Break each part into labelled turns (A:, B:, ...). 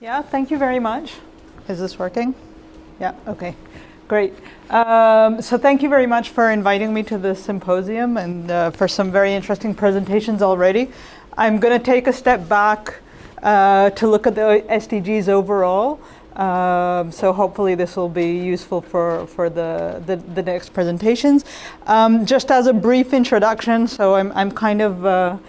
A: Yeah, thank you very much. Is this working? Yeah, okay, great. So thank you very much for inviting me to this symposium and for some very interesting presentations already. I'm going to take a step back to look at the SDGs overall. So hopefully this will be useful for the next presentations. Just as a brief introduction, so I'm kind of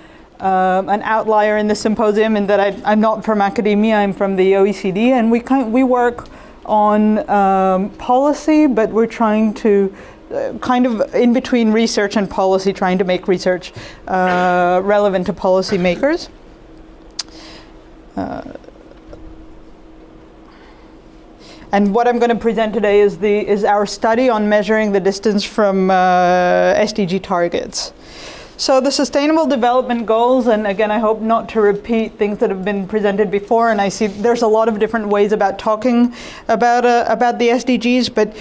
A: an outlier in the symposium in that I'm not from academia, I'm from the OECD, and we work on policy, but we're trying to kind of in between research and policy, trying to make research relevant to policymakers. And what I'm going to present today is our study on measuring the distance from SDG targets. So the Sustainable Development Goals, and again, I hope not to repeat things that have been presented before, and I see there's a lot of different ways about talking about the SDGs, but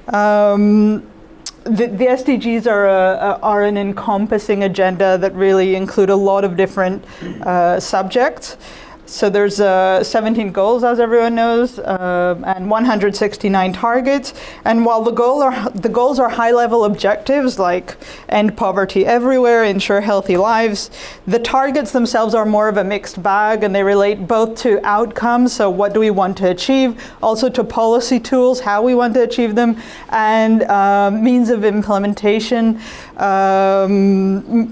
A: the SDGs are an encompassing agenda that really include a lot of different subjects. So there's 17 goals, as everyone knows, and 169 targets. And while the goals are high-level objectives like end poverty everywhere, ensure healthy lives, the targets themselves are more of a mixed bag, and they relate both to outcomes, so what do we want to achieve, also to policy tools, how we want to achieve them, and means of implementation,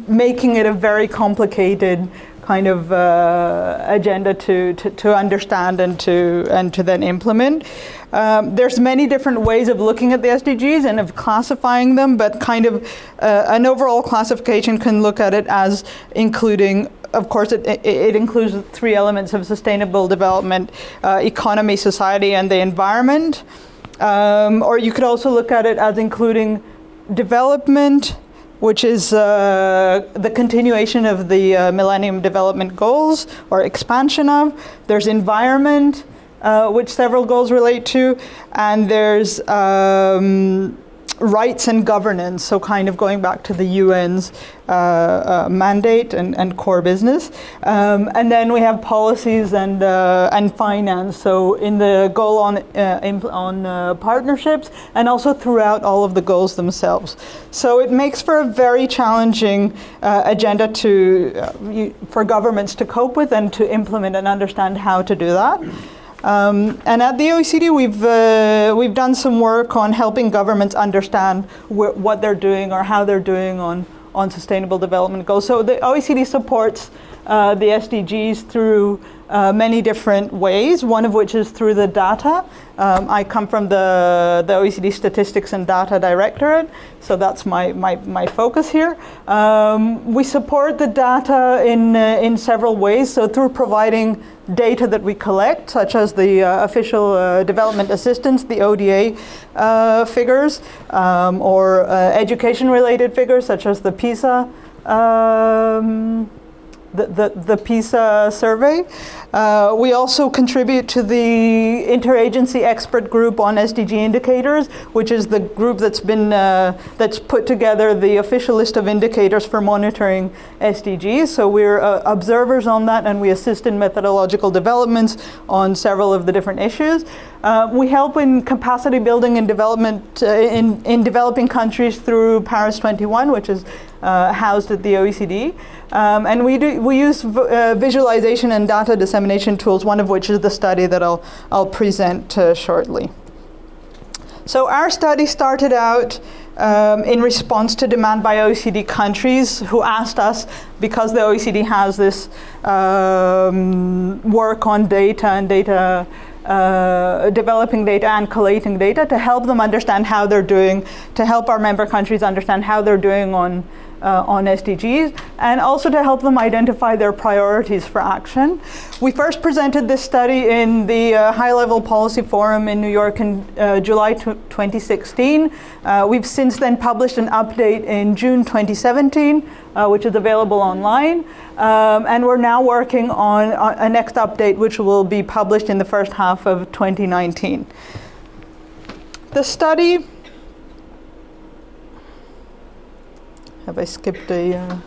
A: making it a very complicated kind of agenda to understand and to then implement. There's many different ways of looking at the SDGs and of classifying them, but kind of an overall classification can look at it as including, of course, it includes three elements of sustainable development: economy, society, and the environment. Or you could also look at it as including development, which is the continuation of the Millennium Development Goals, or expansion of. There's environment, which several goals relate to, and there's rights and governance, so kind of going back to the UN's mandate and core business. And then we have policies and finance, so in the goal on partnerships, and also throughout all of the goals themselves. So it makes for a very challenging agenda for governments to cope with and to implement and understand how to do that. And at the OECD, we've done some work on helping governments understand what they're doing or how they're doing on sustainable development goals. So the OECD supports the SDGs through many different ways, one of which is through the data. I come from the OECD Statistics and Data Directorate, so that's my focus here. We support the data in several ways, so through providing data that we collect, such as the official development assistance, the ODA figures, or education-related figures, such as the PISA the PISA survey. We also contribute to the Interagency Expert Group on SDG Indicators, which is the group that's put together the official list of indicators for monitoring SDGs. So we're observers on that, and we assist in methodological developments on several of the different issues. We help in capacity building and development in developing countries through Paris 21, which is housed at the OECD. And we use visualization and data dissemination tools, one of which is the study that I'll present shortly. So our study started out in response to demand by OECD countries who asked us, because the OECD has this work on data and data, developing data and collating data, to help them understand how they're doing, to help our member countries understand how they're doing on SDGs, and also to help them identify their priorities for action. We first presented this study in the High-Level Policy Forum in New York in July 2016. We've since then published an update in June 2017, which is available online. And we're now working on a next update, which will be published in the first half of 2019. The study, have I skipped a,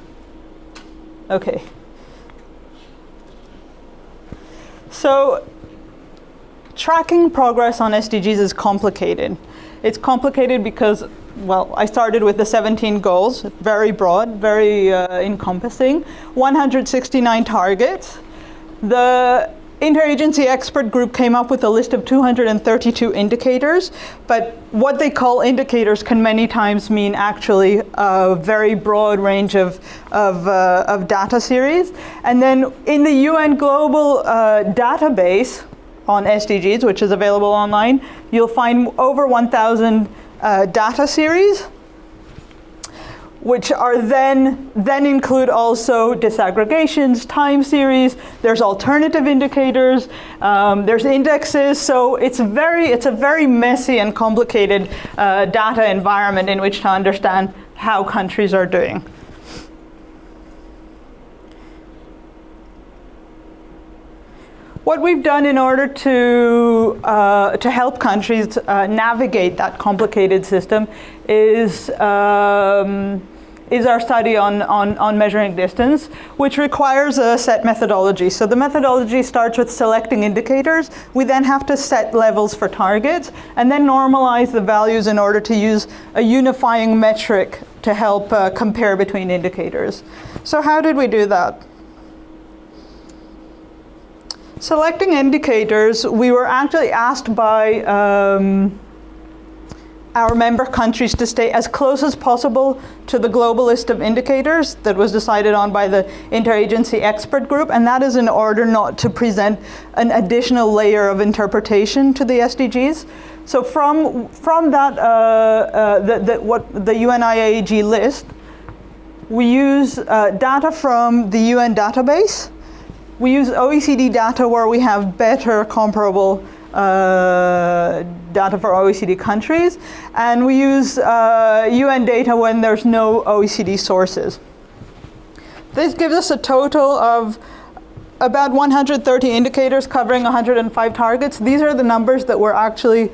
A: okay. So tracking progress on SDGs is complicated. It's complicated because, well, I started with the 17 goals, very broad, very encompassing, 169 targets. The interagency expert group came up with a list of 232 indicators, but what they call indicators can many times mean actually a very broad range of data series. And then in the UN Global Database on SDGs, which is available online, you'll find over 1,000 data series, which are then include also disaggregations, time series, there's alternative indicators, there's indexes, so it's a very messy and complicated data environment in which to understand how countries are doing. What we've done in order to help countries navigate that complicated system is our study on measuring distance, which requires a set methodology. So the methodology starts with selecting indicators. We then have to set levels for targets and then normalize the values in order to use a unifying metric to help compare between indicators. So how did we do that? Selecting indicators, we were actually asked by our member countries to stay as close as possible to the global list of indicators that was decided on by the interagency expert group, and that is in order not to present an additional layer of interpretation to the SDGs. So from that, what the UN-IAG list, we use data from the UN database. We use OECD data where we have better comparable data for OECD countries, and we use UN data when there's no OECD sources. This gives us a total of about 130 indicators covering 105 targets. These are the numbers that we're actually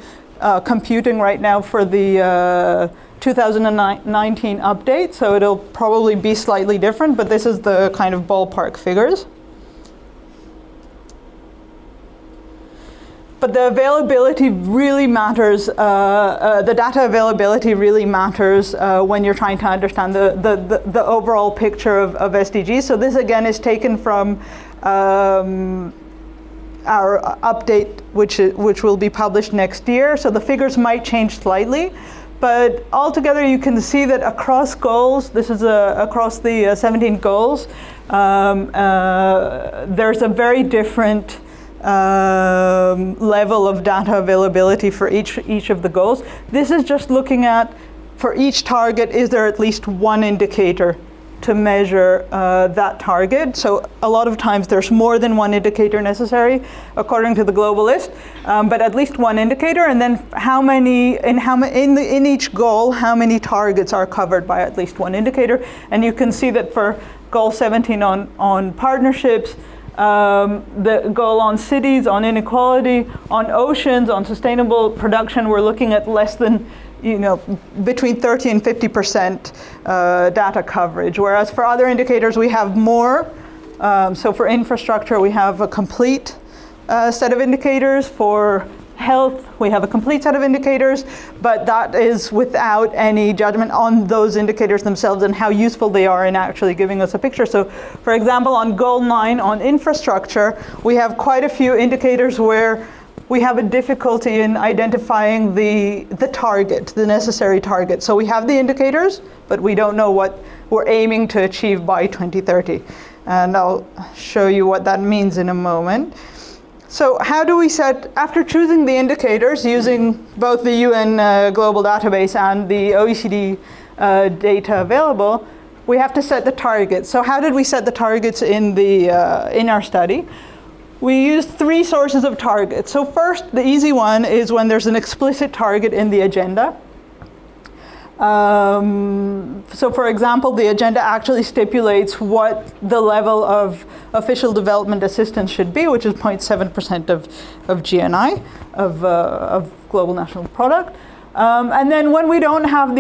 A: computing right now for the 2019 update, so it'll probably be slightly different, but this is the kind of ballpark figures. But the availability really matters, the data availability really matters when you're trying to understand the overall picture of SDGs. So this again is taken from our update, which will be published next year. So the figures might change slightly, but altogether you can see that across goals, this is across the 17 goals, there's a very different level of data availability for each of the goals. This is just looking at, for each target, is there at least one indicator to measure that target? So a lot of times there's more than one indicator necessary according to the global list, but at least one indicator, and then how many, in each goal, how many targets are covered by at least one indicator. And you can see that for goal 17 on partnerships, the goal on cities, on inequality, on oceans, on sustainable production, we're looking at less than, between 30 and 50% data coverage. Whereas for other indicators, we have more. So for infrastructure, we have a complete set of indicators. For health, we have a complete set of indicators, but that is without any judgment on those indicators themselves and how useful they are in actually giving us a picture. So for example, on goal 9 on infrastructure, we have quite a few indicators where we have a difficulty in identifying the target, the necessary target. So we have the indicators, but we don't know what we're aiming to achieve by 2030. And I'll show you what that means in a moment. So how do we set, after choosing the indicators using both the UN Global Database and the OECD data available, we have to set the targets. So how did we set the targets in our study? We used 3 sources of targets. So first, the easy one is when there's an explicit target in the agenda. So for example, the agenda actually stipulates what the level of official development assistance should be, which is 0.7% of GNI, of global national product. And then when we don't have an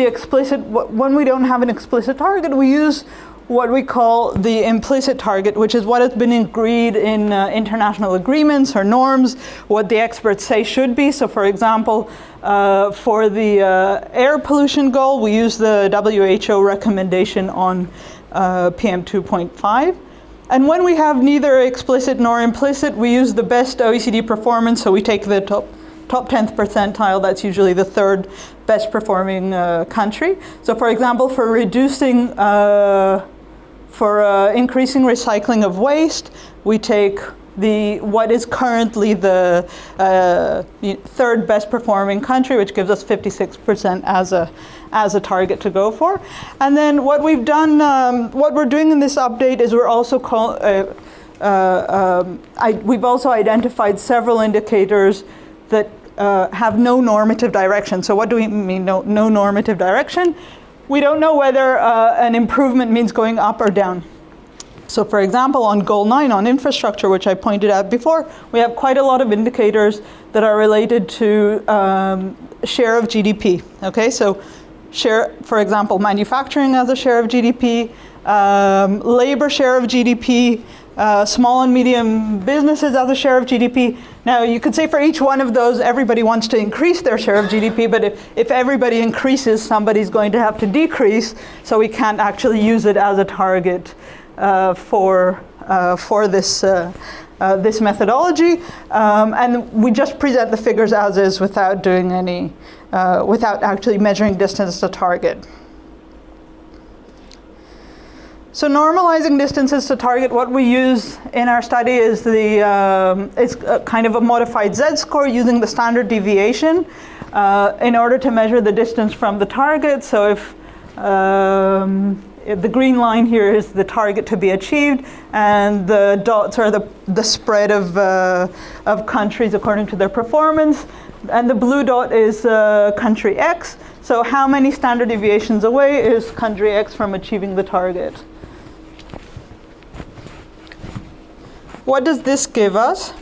A: explicit target, we use what we call the implicit target, which is what has been agreed in international agreements or norms, what the experts say should be. So for example, for the air pollution goal, we use the WHO recommendation on PM 2.5. And when we have neither explicit nor implicit, we use the best OECD performance. So we take the top 10th percentile, that's usually the third best performing country. So for example, for reducing, increasing recycling of waste, we take what is currently the third best performing country, which gives us 56% as a target to go for. And then what we've done, what we're doing in this update is we're also we've also identified several indicators that have no normative direction. So what do we mean no normative direction? We don't know whether an improvement means going up or down. So for example, on Goal 9, on infrastructure, which I pointed out before, we have quite a lot of indicators that are related to share of GDP. Okay, so share, for example, manufacturing as a share of GDP, labor share of GDP, small and medium businesses as a share of GDP. Now, you could say for each one of those, everybody wants to increase their share of GDP, but if everybody increases, somebody's going to have to decrease, so we can't actually use it as a target for this methodology, and we just present the figures as is without doing any, without actually measuring distance to target. So normalizing distances to target, what we use in our study is it's kind of a modified Z-score using the standard deviation in order to measure the distance from the target. So if the green line here is the target to be achieved, and the dots are the spread of countries according to their performance, and the blue dot is country X. So how many standard deviations away is country X from achieving the target? What does this give us?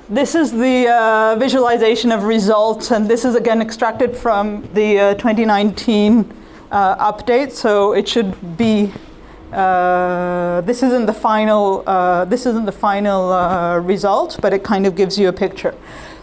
A: This is the visualization of results, and this is again extracted from the 2019 update. So it should be. This isn't the final. This isn't the final result, but it kind of gives you a picture.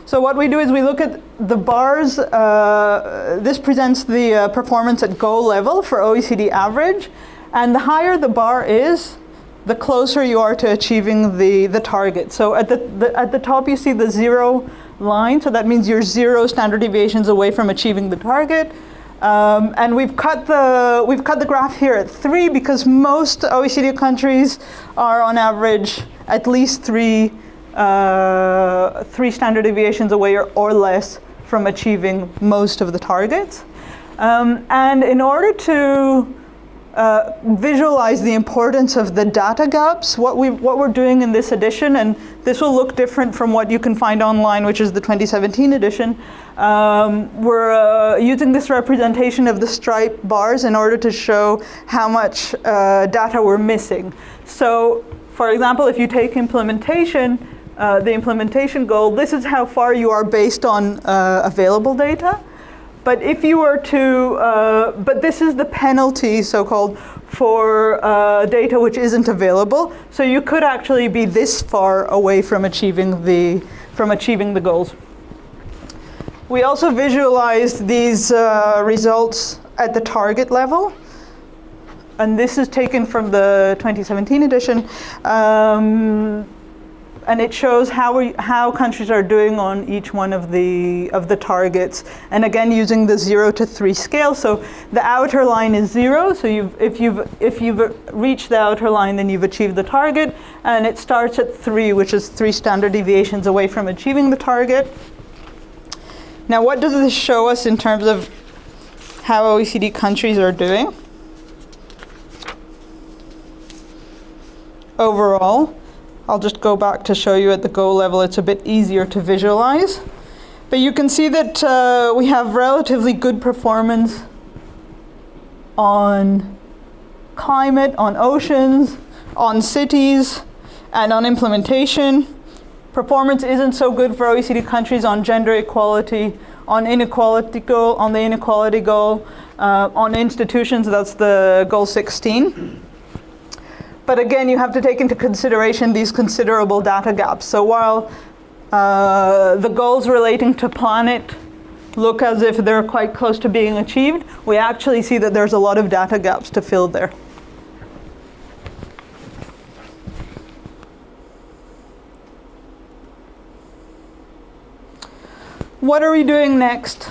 A: So what we do is we look at the bars. This presents the performance at goal level for OECD average, and the higher the bar is, the closer you are to achieving the target. So at the top you see the 0 line, so that means you're 0 standard deviations away from achieving the target. And we've cut the graph here at 3 because most OECD countries are on average at least 3 standard deviations away or less from achieving most of the targets. And in order to visualize the importance of the data gaps, what we're doing in this edition, and this will look different from what you can find online, which is the 2017 edition, we're using this representation of the striped bars in order to show how much data we're missing. So, for example, if you take implementation, the implementation goal, this is how far you are based on available data. But if you were to, but this is the penalty, so-called, for data which isn't available. So you could actually be this far away from achieving the goals. We also visualized these results at the target level, and this is taken from the 2017 edition. And it shows how countries are doing on each one of the targets, and again using the 0 to 3 scale. So the outer line is 0. So if you've reached the outer line, then you've achieved the target, and it starts at 3, which is 3 standard deviations away from achieving the target. Now, what does this show us in terms of how OECD countries are doing overall? I'll just go back to show you at the goal level. It's a bit easier to visualize. But you can see that we have relatively good performance on climate, on oceans, on cities, and on implementation. Performance isn't so good for OECD countries on gender equality, on the inequality goal, On institutions, that's the goal 16. But again, you have to take into consideration these considerable data gaps. So while the goals relating to planet look as if they're quite close to being achieved, we actually see that there's a lot of data gaps to fill there. What are we doing next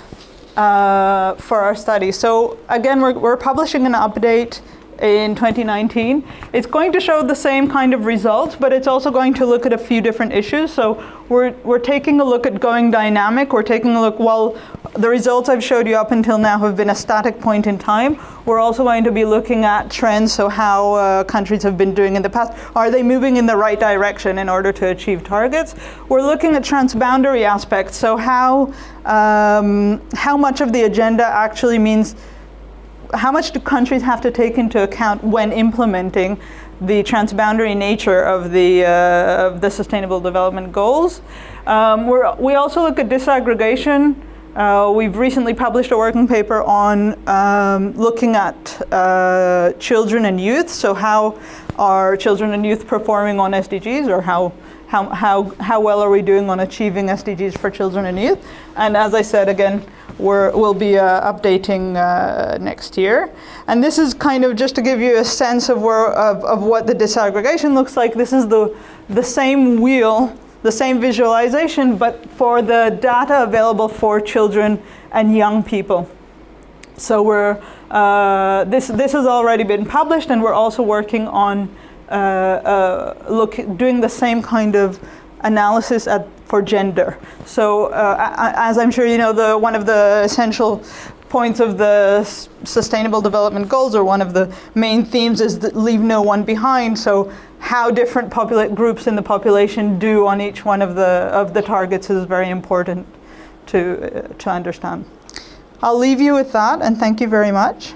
A: for our study? So again, we're publishing an update in 2019. It's going to show the same kind of results, but it's also going to look at a few different issues. So we're taking a look at going dynamic. We're taking a look, well, the results I've showed you up until now have been a static point in time. We're also going to be looking at trends, so how countries have been doing in the past. Are they moving in the right direction in order to achieve targets? We're looking at transboundary aspects, so how much of the agenda actually means, how much do countries have to take into account when implementing the transboundary nature of the Sustainable Development Goals? We also look at disaggregation. We've recently published a working paper on looking at children and youth. So how are children and youth performing on SDGs, or how well are we doing on achieving SDGs for children and youth? And as I said, again, we'll be updating next year. And this is kind of just to give you a sense of what the disaggregation looks like. This is the same wheel, the same visualization, but for the data available for children and young people. So this has already been published, and we're also working on doing the same kind of analysis for gender. So as I'm sure you know, one of the essential points of the Sustainable Development Goals, or one of the main themes, is that leave no one behind. So how different groups in the population do on each one of the targets is very important to understand. I'll leave you with that, and thank you very much.